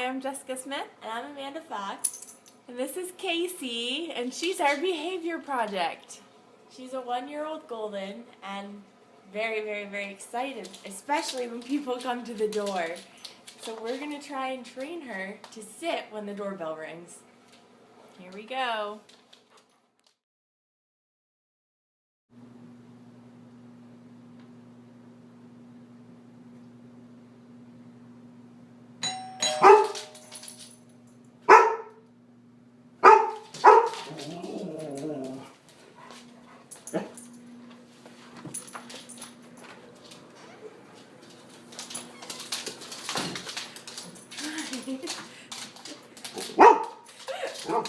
Hi, I'm Jessica Smith, and I'm Amanda Fox, and this is Casey, and she's our behavior project. She's a 1-year-old golden, and very, very, very excited, especially when people come to the door. So we're going to try and train her to sit when the doorbell rings. Here we go.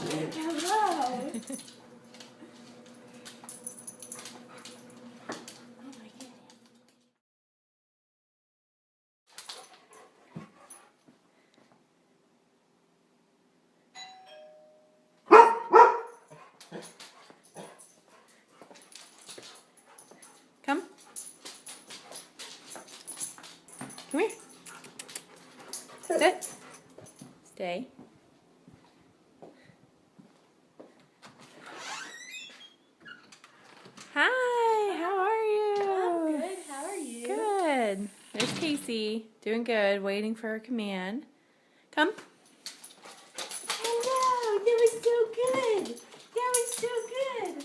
Hello. Come. Come here. Sit. Stay. Hi, how are you? I'm good. How are you? Good. There's Casey. Doing good. Waiting for her command. Come. Hello. That was so good. That was so good.